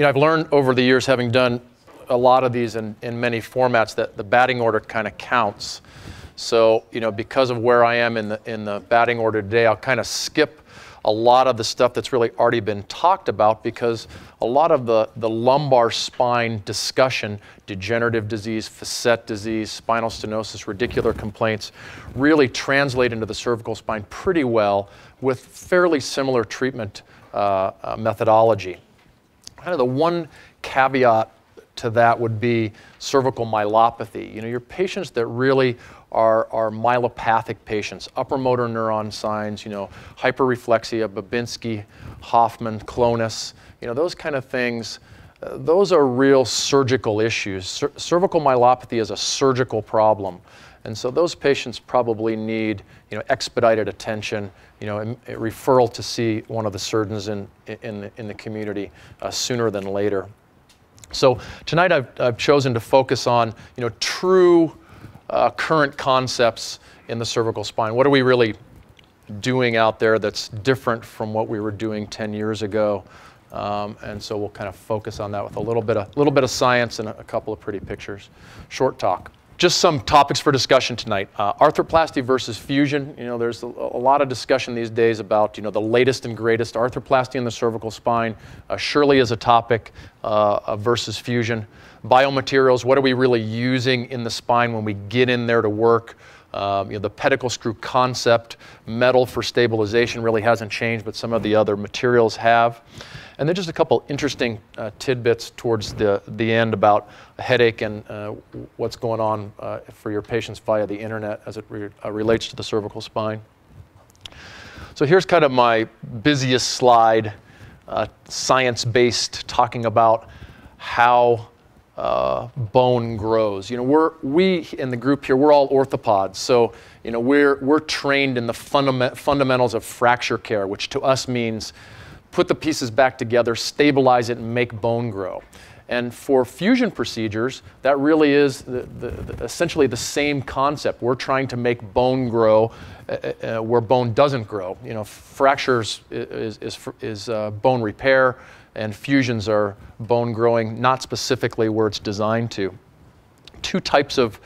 I've learned over the years, having done a lot of these in many formats, that the batting order kind of counts. So, because of where I am in the batting order today, I'll kind of skip a lot of the stuff that's really already been talked about, because a lot of the lumbar spine discussion, degenerative disease, facet disease, spinal stenosis, radicular complaints, really translate into the cervical spine pretty well with fairly similar treatment methodology. Kind of the one caveat to that would be cervical myelopathy. Your patients that really are myelopathic patients, upper motor neuron signs, hyperreflexia, Babinski, Hoffman, clonus, those kind of things, those are real surgical issues. Cervical myelopathy is a surgical problem. And so those patients probably need, expedited attention, a referral to see one of the surgeons in the community sooner than later. So tonight I've chosen to focus on, true current concepts in the cervical spine. What are we really doing out there that's different from what we were doing 10 years ago? And so we'll kind of focus on that with a little bit of science and a couple of pretty pictures. Short talk. Just some topics for discussion tonight. Arthroplasty versus fusion. There's a lot of discussion these days about, the latest and greatest. Arthroplasty in the cervical spine surely is a topic versus fusion. Biomaterials, what are we really using in the spine when we get in there to work? The pedicle screw concept, metal for stabilization really hasn't changed, but some of the other materials have. And then just a couple interesting tidbits towards the end about a headache and what's going on for your patients via the internet as it relates to the cervical spine. So here's kind of my busiest slide, science-based, talking about how bone grows. We in the group here, we're all orthopods, so we're trained in the fundamentals of fracture care, which to us means put the pieces back together, stabilize it, and make bone grow. And for fusion procedures, that really is essentially the same concept. We're trying to make bone grow where bone doesn't grow. Fractures is bone repair, and fusions are bone growing, not specifically where it's designed to. Two types of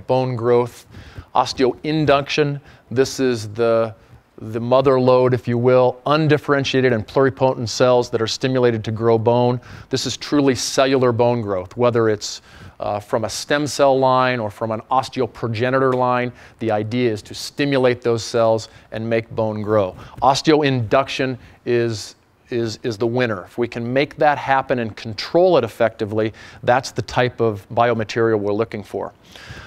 bone growth. Osteoinduction, this is the mother lode, if you will, undifferentiated and pluripotent cells that are stimulated to grow bone. This is truly cellular bone growth, whether it's from a stem cell line or from an osteoprogenitor line. The idea is to stimulate those cells and make bone grow. Osteoinduction is the winner. If we can make that happen and control it effectively, that's the type of biomaterial we're looking for.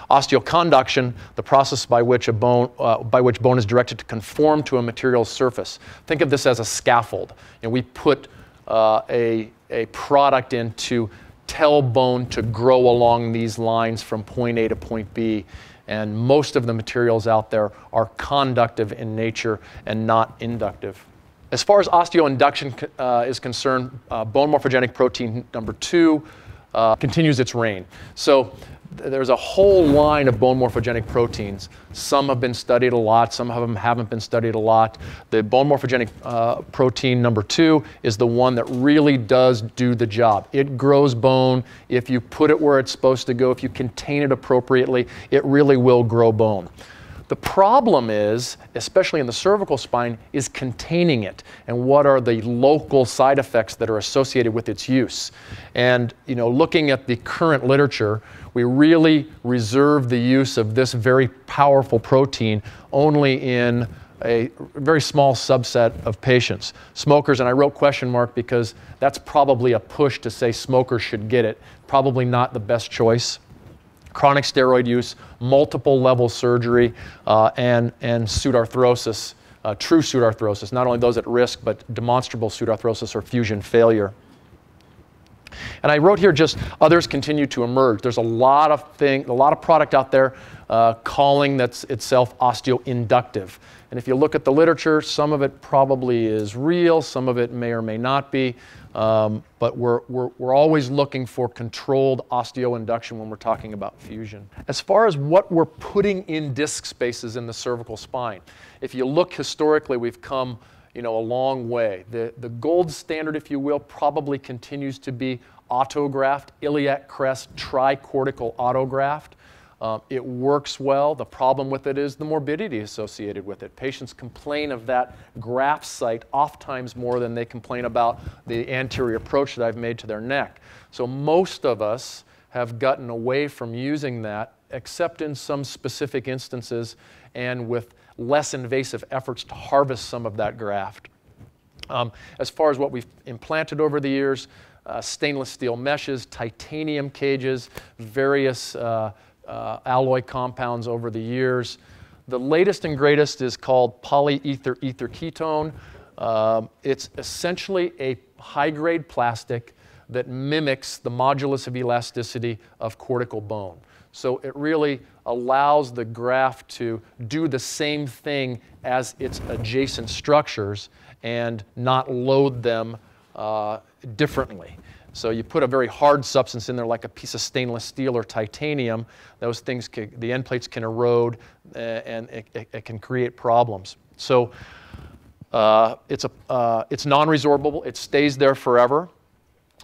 Osteoconduction, the process by which bone is directed to conform to a material's surface. Think of this as a scaffold. We put a product in to tell bone to grow along these lines from point A to point B. And most of the materials out there are conductive in nature and not inductive. As far as osteoinduction is concerned, bone morphogenic protein number 2 continues its reign. So there's a whole line of bone morphogenic proteins. Some have been studied a lot, some of them haven't been studied a lot. The bone morphogenic protein number 2 is the one that really does do the job. It grows bone. If you put it where it's supposed to go, if you contain it appropriately, it really will grow bone. The problem is, especially in the cervical spine, is containing it, and what are the local side effects that are associated with its use. And looking at the current literature, we really reserve the use of this very powerful protein only in a very small subset of patients. Smokers, and I wrote question mark because that's probably a push to say smokers should get it, probably not the best choice. Chronic steroid use, multiple level surgery, and pseudarthrosis, true pseudarthrosis, not only those at risk, but demonstrable pseudarthrosis or fusion failure. And I wrote here just others continue to emerge. There's a lot of product out there calling that's itself osteoinductive. And if you look at the literature, some of it probably is real, some of it may or may not be. But we're always looking for controlled osteoinduction when we're talking about fusion. As far as what we're putting in disc spaces in the cervical spine, if you look historically, we've come a long way. The gold standard, if you will, probably continues to be autograft, iliac crest tricortical autograft. It works well. The problem with it is the morbidity associated with it. Patients complain of that graft site oftentimes more than they complain about the anterior approach that I've made to their neck. So most of us have gotten away from using that, except in some specific instances and with less invasive efforts to harvest some of that graft. As far as what we've implanted over the years, stainless steel meshes, titanium cages, various alloy compounds over the years. The latest and greatest is called polyether ether ketone. It's essentially a high-grade plastic that mimics the modulus of elasticity of cortical bone. So it really allows the graft to do the same thing as its adjacent structures and not load them differently. So you put a very hard substance in there like a piece of stainless steel or titanium, those things, the end plates can erode and it can create problems. So it's non-resorbable, it stays there forever.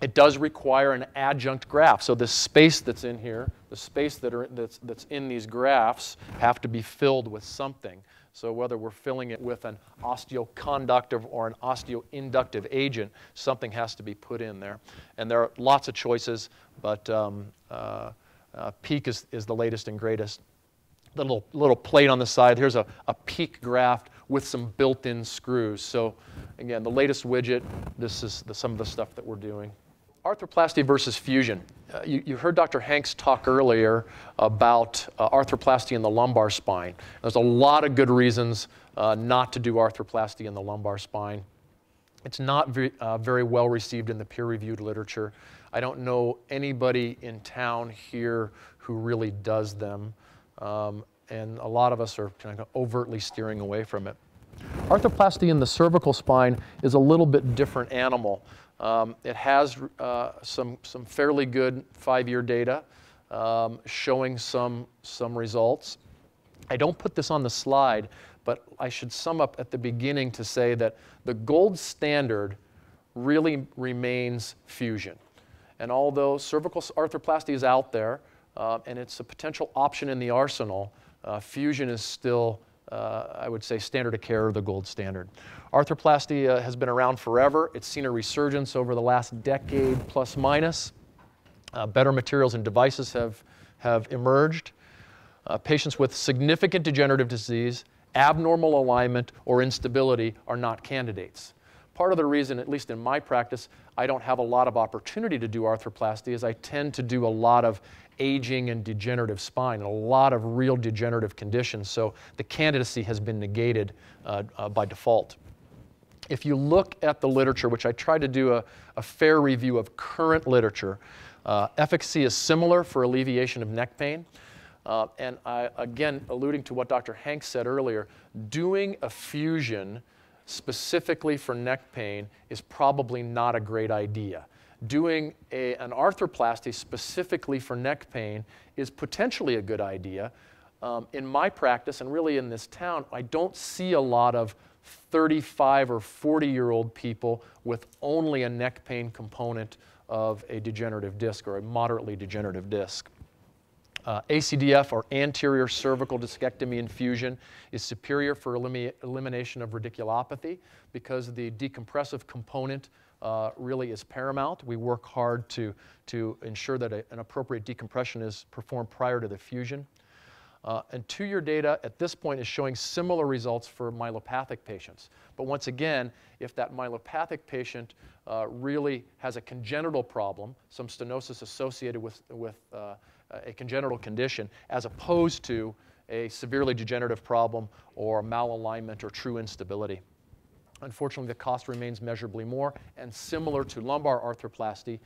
It does require an adjunct graft. So the space that's in here, the space that's in these grafts have to be filled with something. So whether we're filling it with an osteoconductive or an osteoinductive agent, something has to be put in there. And there are lots of choices, but PEEK is the latest and greatest. The little plate on the side, here's a PEEK graft with some built-in screws. So again, the latest widget, this is some of the stuff that we're doing. Arthroplasty versus fusion. You heard Dr. Hanks talk earlier about arthroplasty in the lumbar spine. There's a lot of good reasons not to do arthroplasty in the lumbar spine. It's not very well received in the peer-reviewed literature. I don't know anybody in town here who really does them, and a lot of us are kind of overtly steering away from it. Arthroplasty in the cervical spine is a little bit different animal. It has some fairly good 5-year data showing some results. I don't put this on the slide, but I should sum up at the beginning to say that the gold standard really remains fusion. And although cervical arthroplasty is out there and it's a potential option in the arsenal, fusion is still, I would say, standard of care or the gold standard. Arthroplasty has been around forever. It's seen a resurgence over the last decade plus minus. Better materials and devices have emerged. Patients with significant degenerative disease, abnormal alignment, or instability are not candidates. Part of the reason, at least in my practice, I don't have a lot of opportunity to do arthroplasty is I tend to do a lot of aging and degenerative spine, and a lot of real degenerative conditions, so the candidacy has been negated by default. If you look at the literature, which I tried to do a fair review of current literature, efficacy is similar for alleviation of neck pain. And again, alluding to what Dr. Hanks said earlier, doing a fusion specifically for neck pain is probably not a great idea. Doing an arthroplasty specifically for neck pain is potentially a good idea. In my practice, and really in this town, I don't see a lot of 35 or 40-year-old people with only a neck pain component of a degenerative disc or a moderately degenerative disc. ACDF, or anterior cervical discectomy and fusion, is superior for elimination of radiculopathy because the decompressive component really is paramount. We work hard to ensure that an appropriate decompression is performed prior to the fusion. And 2-year data at this point is showing similar results for myelopathic patients. But once again, if that myelopathic patient really has a congenital problem, some stenosis associated with a congenital condition, as opposed to a severely degenerative problem or malalignment or true instability. Unfortunately, the cost remains measurably more, and similar to lumbar arthroplasty,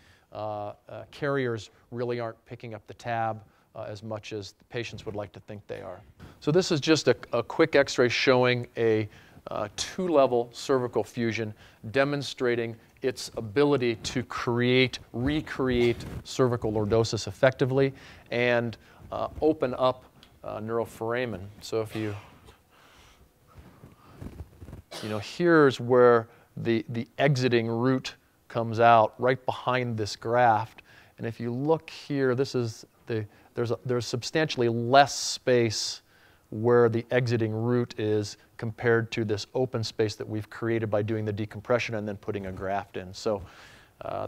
carriers really aren't picking up the tab as much as the patients would like to think they are. So this is just a quick x-ray showing a 2-level cervical fusion demonstrating its ability to recreate cervical lordosis effectively and open up neuroforamen. So if you here's where the exiting root comes out right behind this graft. And if you look here, this is there's substantially less space where the exiting root is compared to this open space that we've created by doing the decompression and then putting a graft in. So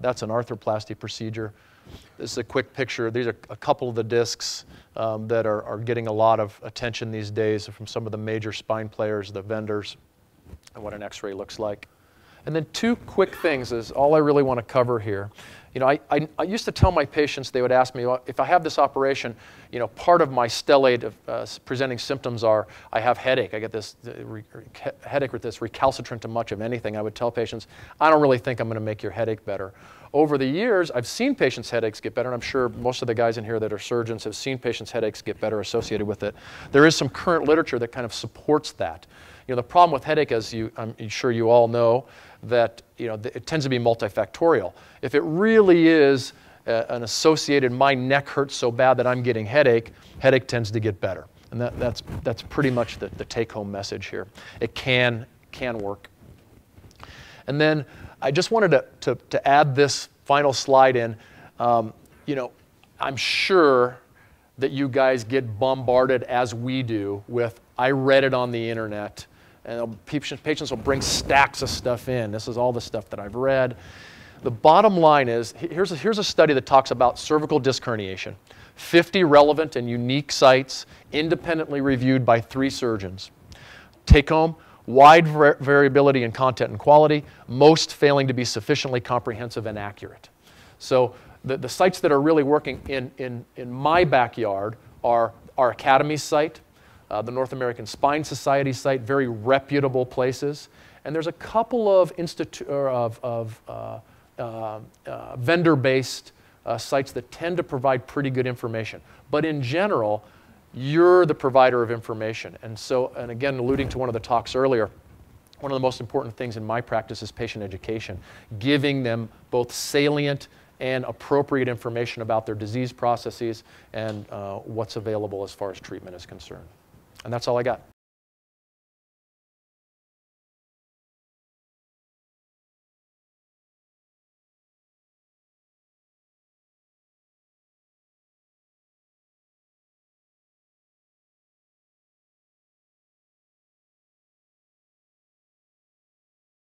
that's an arthroplasty procedure. This is a quick picture. These are a couple of the discs that are getting a lot of attention these days from some of the major spine players, the vendors, and what an x-ray looks like. And then two quick things is all I really want to cover here. I used to tell my patients, they would ask me, well, if I have this operation, part of my stellate of presenting symptoms are I have headache. I get this headache with this recalcitrant to much of anything. I would tell patients, I don't really think I'm going to make your headache better. Over the years, I've seen patients' headaches get better, and I'm sure most of the guys in here that are surgeons have seen patients' headaches get better associated with it. There is some current literature that kind of supports that. The problem with headache, as I'm sure you all know, that it tends to be multifactorial. If it really is an associated, my neck hurts so bad that I'm getting headache tends to get better. And that's pretty much the take-home message here. It can work. And then I just wanted to add this final slide in. I'm sure that you guys get bombarded as we do with, I read it on the internet, and patients will bring stacks of stuff in. This is all the stuff that I've read. The bottom line is, here's a study that talks about cervical disc herniation. 50 relevant and unique sites, independently reviewed by 3 surgeons. Take home, wide variability in content and quality, most failing to be sufficiently comprehensive and accurate. So the sites that are really working in my backyard are our Academy site, the North American Spine Society site, very reputable places. And there's a couple of vendor-based sites that tend to provide pretty good information. But in general, you're the provider of information. And again, alluding to one of the talks earlier, one of the most important things in my practice is patient education, giving them both salient and appropriate information about their disease processes and what's available as far as treatment is concerned. And that's all I got.